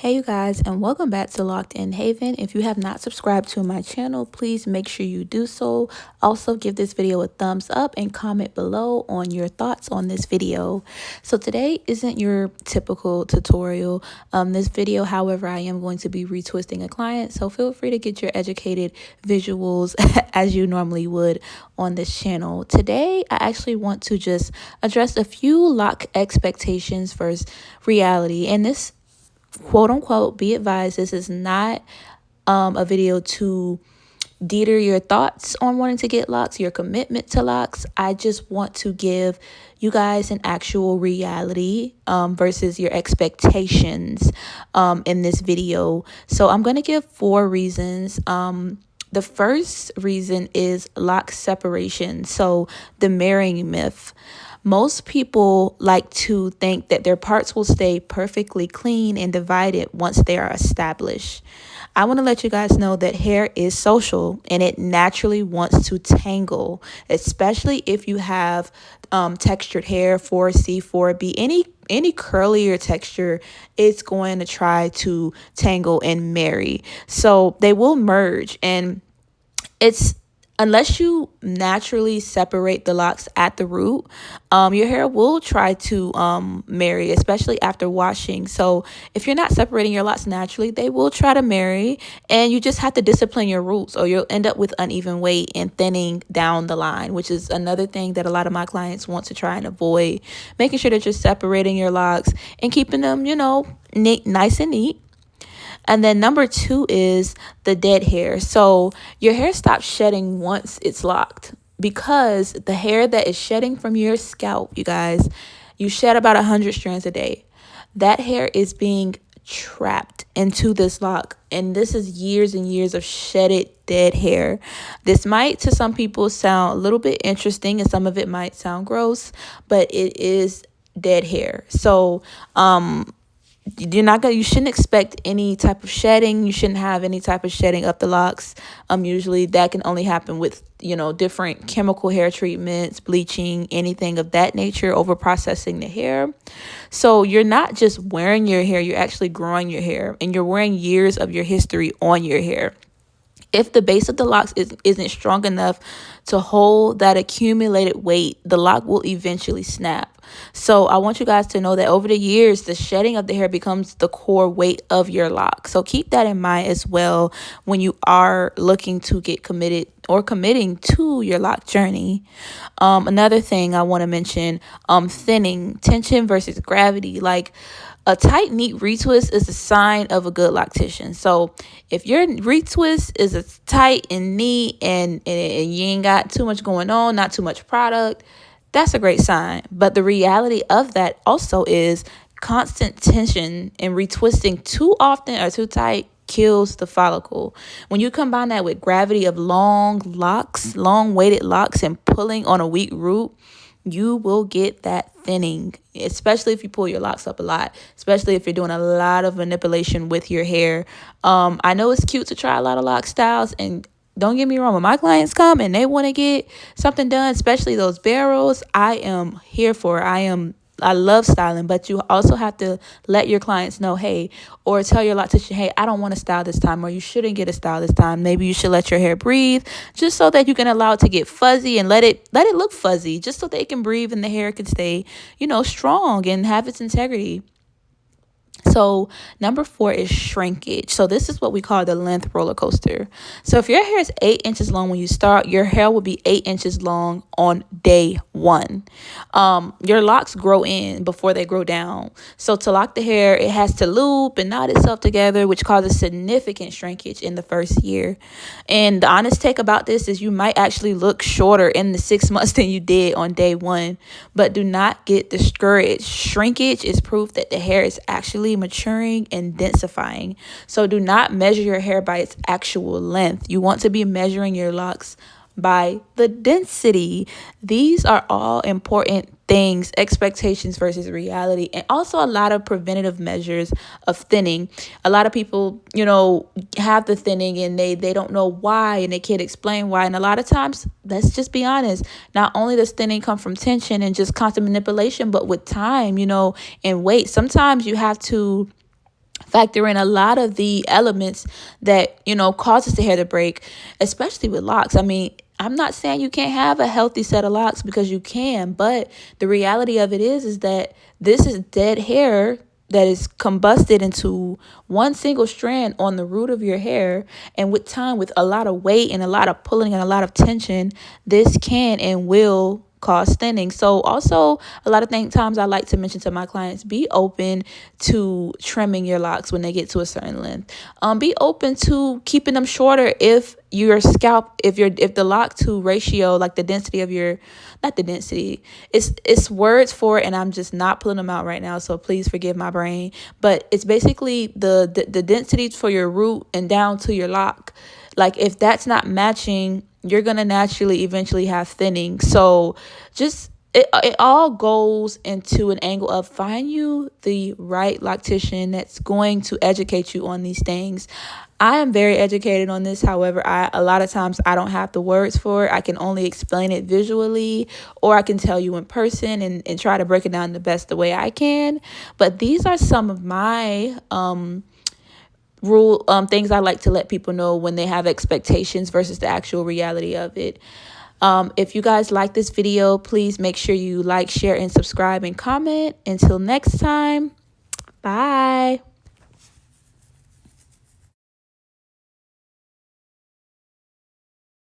Hey you guys, and welcome back to Locked in Haven. If you have not subscribed to my channel, please make sure you do so. Also give this video a thumbs up and comment below on your thoughts on this video. So today isn't your typical tutorial. This video, however, I am going to be retwisting a client, so feel free to get your educated visuals as you normally would on this channel. Today I actually want to just address a few lock expectations versus reality, and this, quote unquote, be advised, this is not a video to deter your thoughts on wanting to get locks, your commitment to locks. I just want to give you guys an actual reality versus your expectations in this video. So I'm going to give 4 reasons. The first reason is lock separation. So the marrying myth. Most people like to think that their parts will stay perfectly clean and divided once they are established. I want to let you guys know that hair is social and it naturally wants to tangle, especially if you have textured hair, 4C, 4B, any curlier texture, it's going to try to tangle and marry. So they will merge, and it's unless you naturally separate the locks at the root, your hair will try to marry, especially after washing. So if you're not separating your locks naturally, they will try to marry, and you just have to discipline your roots, or you'll end up with uneven weight and thinning down the line, which is another thing that a lot of my clients want to try and avoid. Making sure that you're separating your locks and keeping them, neat, nice and neat. And then number 2 is the dead hair. So your hair stops shedding once it's locked, because the hair that is shedding from your scalp, you guys, you shed about 100 strands a day. That hair is being trapped into this lock, and this is years and years of shedded dead hair. This might, to some people, sound a little bit interesting, and some of it might sound gross, but it is dead hair. So you shouldn't expect any type of shedding. You shouldn't have any type of shedding up the locks. Usually that can only happen with, different chemical hair treatments, bleaching, anything of that nature, over processing the hair. So you're not just wearing your hair, you're actually growing your hair, and you're wearing years of your history on your hair. If the base of the locks isn't strong enough to hold that accumulated weight, the lock will eventually snap. So I want you guys to know that over the years, the shedding of the hair becomes the core weight of your lock. So keep that in mind as well when you are looking to get committed or committing to your lock journey. Another thing I want to mention, thinning, tension versus gravity. Like, a tight, neat retwist is a sign of a good loctician. So if your retwist is a tight and neat and you ain't got too much going on, not too much product, that's a great sign. But the reality of that also is constant tension and retwisting too often or too tight kills the follicle. When you combine that with gravity of long locks, long weighted locks, and pulling on a weak root, you will get that thinning, especially if you pull your locks up a lot, especially if you're doing a lot of manipulation with your hair. I know it's cute to try a lot of lock styles, and don't get me wrong, when my clients come and they want to get something done, especially those barrels, I am here for it. I love styling, but you also have to let your clients know, hey, or tell your loctician, hey, I don't want to style this time, or you shouldn't get a style this time. Maybe you should let your hair breathe, just so that you can allow it to get fuzzy and let it look fuzzy, just so that it can breathe and the hair can stay, strong and have its integrity. So number 4 is shrinkage. So this is what we call the length roller coaster. So if your hair is 8 inches long when you start, your hair will be 8 inches long on day 1. Your locks grow in before they grow down. So to lock the hair, it has to loop and knot itself together, which causes significant shrinkage in the first year. And the honest take about this is you might actually look shorter in the 6 months than you did on day 1. But do not get discouraged. Shrinkage is proof that the hair is actually maturing and densifying. So do not measure your hair by its actual length. You want to be measuring your locks by the density. These are all important things, expectations versus reality, and also a lot of preventative measures of thinning. A lot of people, have the thinning and they don't know why, and they can't explain why. And a lot of times, let's just be honest, not only does thinning come from tension and just constant manipulation, but with time, and weight. Sometimes you have to factor in a lot of the elements that, causes the hair to break, especially with locks. I mean, I'm not saying you can't have a healthy set of locks, because you can, but the reality of it is that this is dead hair that is combusted into one single strand on the root of your hair. And with time, with a lot of weight and a lot of pulling and a lot of tension, this can and will cause thinning. So also, a lot of times I like to mention to my clients, be open to trimming your locks when they get to a certain length. Be open to keeping them shorter if your scalp, if the lock to ratio, like the density of your, not the density, it's words for it, and I'm just not pulling them out right now, so please forgive my brain. But it's basically the density for your root and down to your lock. Like, if that's not matching, you're going to naturally eventually have thinning. So just, it all goes into an angle of find you the right loctician that's going to educate you on these things. I am very educated on this. However, a lot of times I don't have the words for it. I can only explain it visually, or I can tell you in person and try to break it down the way I can. But these are some of my things I like to let people know when they have expectations versus the actual reality of it. If you guys like this video, please make sure you like, share, and subscribe and comment. Until next time, bye.